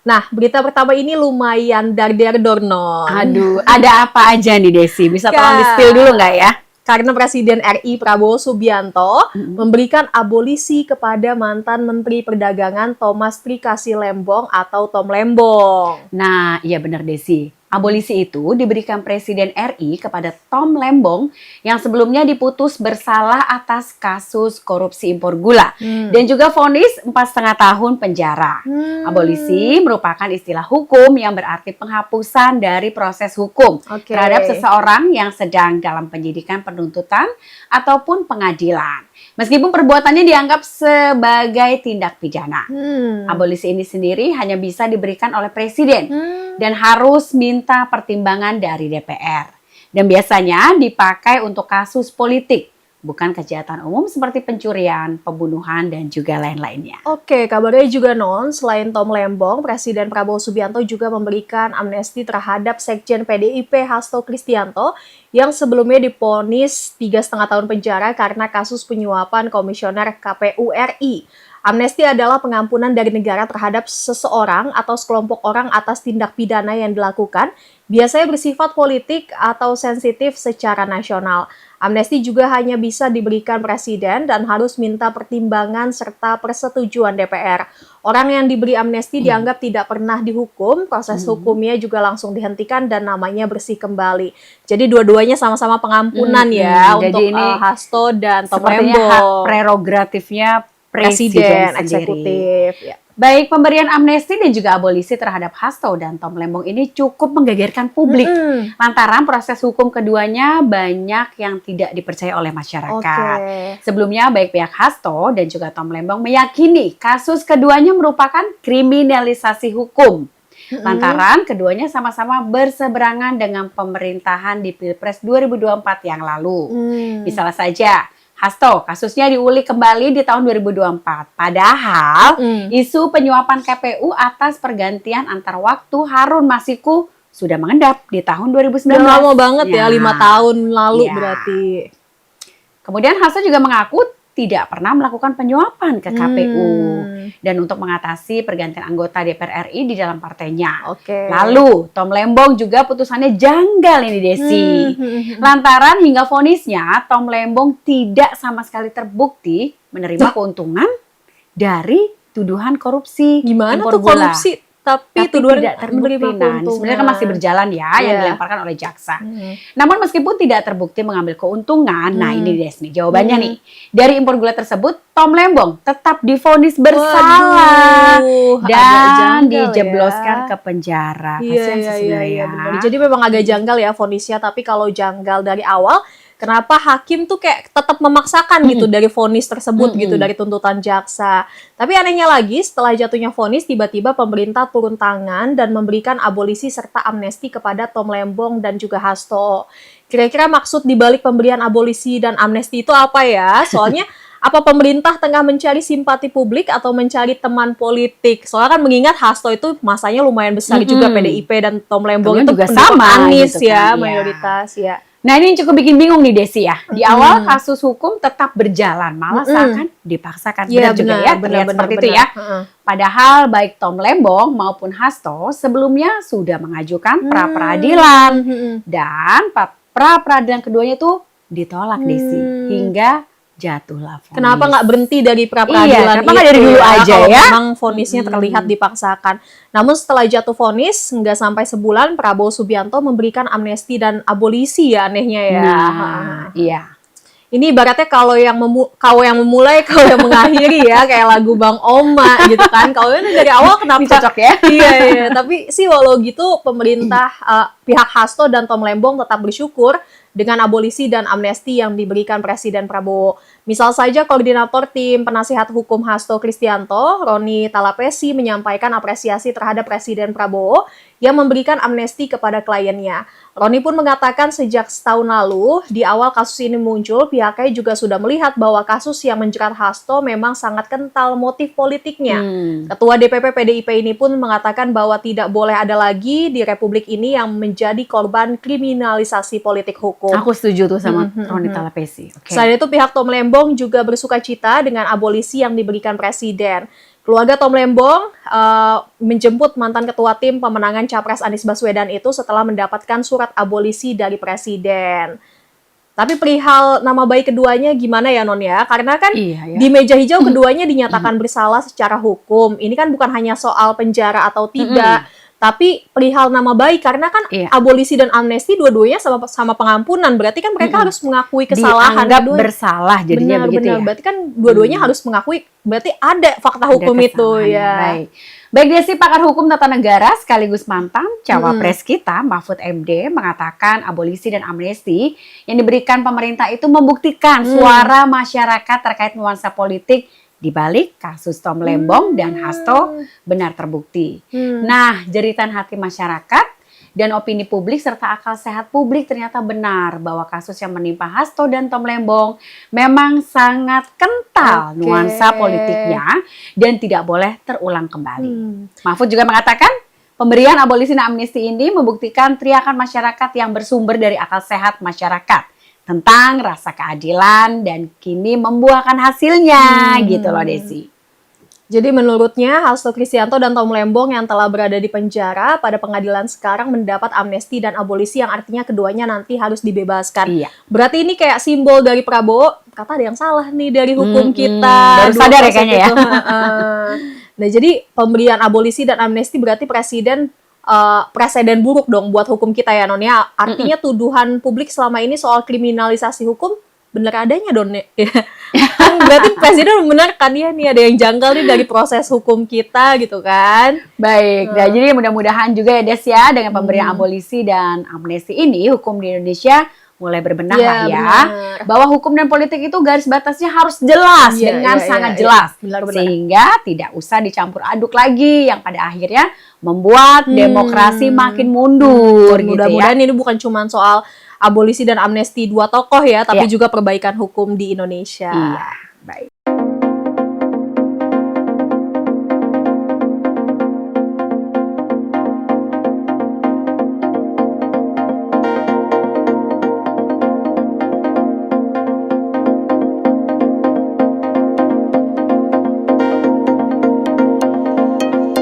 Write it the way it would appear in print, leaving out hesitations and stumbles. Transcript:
Nah, berita pertama ini lumayan dar-dar-dornon. Aduh, ada apa aja nih Desi? Bisa tolong di-spill dulu nggak ya? Karena Presiden RI Prabowo Subianto memberikan abolisi kepada mantan Menteri Perdagangan Thomas Trikasih Lembong atau Tom Lembong. Nah, iya benar Desi. Abolisi itu diberikan Presiden RI kepada Tom Lembong yang sebelumnya diputus bersalah atas kasus korupsi impor gula dan juga vonis 4,5 tahun penjara. Abolisi merupakan istilah hukum yang berarti penghapusan dari proses hukum terhadap seseorang yang sedang dalam penyidikan penuntutan ataupun pengadilan. Meskipun perbuatannya dianggap sebagai tindak pidana. Abolisi ini sendiri hanya bisa diberikan oleh Presiden dan harus minta pertimbangan dari DPR. Dan biasanya dipakai untuk kasus politik, bukan kejahatan umum seperti pencurian, pembunuhan, dan juga lain-lainnya. Oke, kabarnya juga selain Tom Lembong, Presiden Prabowo Subianto juga memberikan amnesti terhadap Sekjen PDIP Hasto Kristianto yang sebelumnya divonis 3,5 tahun penjara karena kasus penyuapan Komisioner KPU RI. Amnesti adalah pengampunan dari negara terhadap seseorang atau sekelompok orang atas tindak pidana yang dilakukan, biasanya bersifat politik atau sensitif secara nasional. Amnesti juga hanya bisa diberikan Presiden dan harus minta pertimbangan serta persetujuan DPR. Orang yang diberi amnesti dianggap tidak pernah dihukum, proses hukumnya juga langsung dihentikan dan namanya bersih kembali. Jadi dua-duanya sama-sama pengampunan ya untuk ini Hasto dan Tom sepertinya Lembong. hak prerogatifnya Presiden eksekutif. Ya. Baik, pemberian amnesti dan juga abolisi terhadap Hasto dan Tom Lembong ini cukup menggegerkan publik. Lantaran proses hukum keduanya banyak yang tidak dipercaya oleh masyarakat. Sebelumnya, baik pihak Hasto dan juga Tom Lembong meyakini kasus keduanya merupakan kriminalisasi hukum. Lantaran keduanya sama-sama berseberangan dengan pemerintahan di Pilpres 2024 yang lalu. Misalnya saja, Hasto, kasusnya diulik kembali di tahun 2024. Padahal isu penyuapan KPU atas pergantian antar waktu Harun Masiku sudah mengendap di tahun 2019. Udah lama banget ya, 5 tahun lalu berarti. Kemudian Hasto juga mengaku tidak pernah melakukan penyuapan ke KPU. Dan untuk mengatasi pergantian anggota DPR RI di dalam partainya. Lalu, Tom Lembong juga putusannya janggal ini Desi. Lantaran hingga vonisnya, Tom Lembong tidak sama sekali terbukti menerima keuntungan dari tuduhan korupsi. Gimana impor tuh gula. korupsi? Tapi tuduhan tidak terbukti. Nah, sebenarnya kan masih berjalan ya yang dilemparkan oleh jaksa. Namun meskipun tidak terbukti mengambil keuntungan, nah ini Des nih jawabannya nih. Dari impor gula tersebut, Tom Lembong tetap divonis bersalah dan dijebloskan ke penjara. Iya. Jadi memang agak janggal ya vonisnya, tapi kalau janggal dari awal, kenapa hakim tuh kayak tetap memaksakan gitu dari vonis tersebut gitu, dari tuntutan jaksa. Tapi anehnya lagi, setelah jatuhnya vonis, tiba-tiba pemerintah turun tangan dan memberikan abolisi serta amnesti kepada Tom Lembong dan juga Hasto. Kira-kira maksud dibalik pemberian abolisi dan amnesti itu apa ya? Soalnya apa pemerintah tengah mencari simpati publik atau mencari teman politik? Soalnya kan mengingat Hasto itu masanya lumayan besar juga PDIP dan Tom Lembong itu juga sama Anies gitu ya, kan, mayoritas ya. Nah ini yang cukup bikin bingung nih Desi ya. Di awal kasus hukum tetap berjalan, malah seakan dipaksakan. Benar juga ya, terlihat seperti itu ya. Padahal baik Tom Lembong maupun Hasto sebelumnya sudah mengajukan pra-peradilan. Dan pra-peradilan keduanya tuh ditolak Desi. Hingga jatuhlah vonis. Kenapa nggak berhenti dari pra-peradilan kenapa nggak dari dulu aja kalau ya? memang vonisnya terlihat dipaksakan. Namun setelah jatuh vonis, nggak sampai sebulan Prabowo Subianto memberikan amnesti dan abolisi ya, anehnya ya. Iya. Ini ibaratnya kalau yang memulai, kau yang mengakhiri ya, kayak lagu Bang Oma gitu kan. Kalau ini dari awal kenapa? Cocok ya? Iya. Tapi sih walau gitu pemerintah pihak Hasto dan Tom Lembong tetap bersyukur dengan abolisi dan amnesti yang diberikan Presiden Prabowo. Misal saja Koordinator Tim Penasihat Hukum Hasto Kristianto, Roni Talapesi, menyampaikan apresiasi terhadap Presiden Prabowo yang memberikan amnesti kepada kliennya. Roni pun mengatakan sejak setahun lalu, di awal kasus ini muncul, pihaknya juga sudah melihat bahwa kasus yang menjerat Hasto memang sangat kental motif politiknya. Ketua DPP PDIP ini pun mengatakan bahwa tidak boleh ada lagi di Republik ini yang menjadi korban kriminalisasi politik hukum. Aku setuju tuh sama Roni Talapesi. Selain itu pihak Tom Lembong juga bersuka cita dengan abolisi yang diberikan Presiden. Keluarga Tom Lembong menjemput mantan ketua tim pemenangan Capres Anies Baswedan itu setelah mendapatkan surat abolisi dari Presiden. Tapi perihal nama baik keduanya gimana ya Non ya? Karena kan Iya ya. di meja hijau keduanya dinyatakan bersalah secara hukum. Ini kan bukan hanya soal penjara atau tidak, tapi perihal nama baik karena kan Iya. abolisi dan amnesti dua-duanya sama pengampunan. Berarti kan mereka harus mengakui kesalahan. Dianggap Dua-duanya. bersalah jadinya begitu Benar. ya. Berarti kan dua-duanya harus mengakui. Berarti ada fakta hukum Ada itu kesalahan. ya. Baik Desi, pakar hukum tata negara sekaligus mantan cawapres kita Mahfud MD mengatakan abolisi dan amnesti yang diberikan pemerintah itu membuktikan suara masyarakat terkait nuansa politik di balik kasus Tom Lembong dan Hasto benar terbukti. Nah, jeritan hati masyarakat dan opini publik serta akal sehat publik ternyata benar bahwa kasus yang menimpa Hasto dan Tom Lembong memang sangat kental nuansa politiknya dan tidak boleh terulang kembali. Mahfud juga mengatakan pemberian abolisi dan amnesti ini membuktikan teriakan masyarakat yang bersumber dari akal sehat masyarakat tentang rasa keadilan dan kini membuahkan hasilnya gitu loh Desi. Jadi menurutnya Hasto Kristianto dan Tom Lembong yang telah berada di penjara pada pengadilan sekarang mendapat amnesti dan abolisi yang artinya keduanya nanti harus dibebaskan. Iya. Berarti ini kayak simbol dari Prabowo, kata ada yang salah nih dari hukum kita. Baru sadar ya kayaknya ya. Nah jadi pemberian abolisi dan amnesti berarti presiden buruk dong buat hukum kita ya Non ya. Artinya tuduhan publik selama ini soal kriminalisasi hukum bener adanya dong ya. Berarti presiden membenarkan ya nih ada yang janggal nih dari proses hukum kita gitu kan. Baik, nah jadi mudah-mudahan juga ya Des ya dengan pemberian abolisi dan amnesti ini hukum di Indonesia mulai berbenah Iya, lah ya. benar. Bahwa hukum dan politik itu garis batasnya harus jelas Iya, dengan iya, sangat iya, jelas. benar-benar. Sehingga tidak usah dicampur aduk lagi yang pada akhirnya membuat demokrasi makin mundur gitu ya. Mudah-mudahan ini bukan cuma soal abolisi dan amnesti dua tokoh ya, tapi Iya. juga perbaikan hukum di Indonesia. Iya, baik.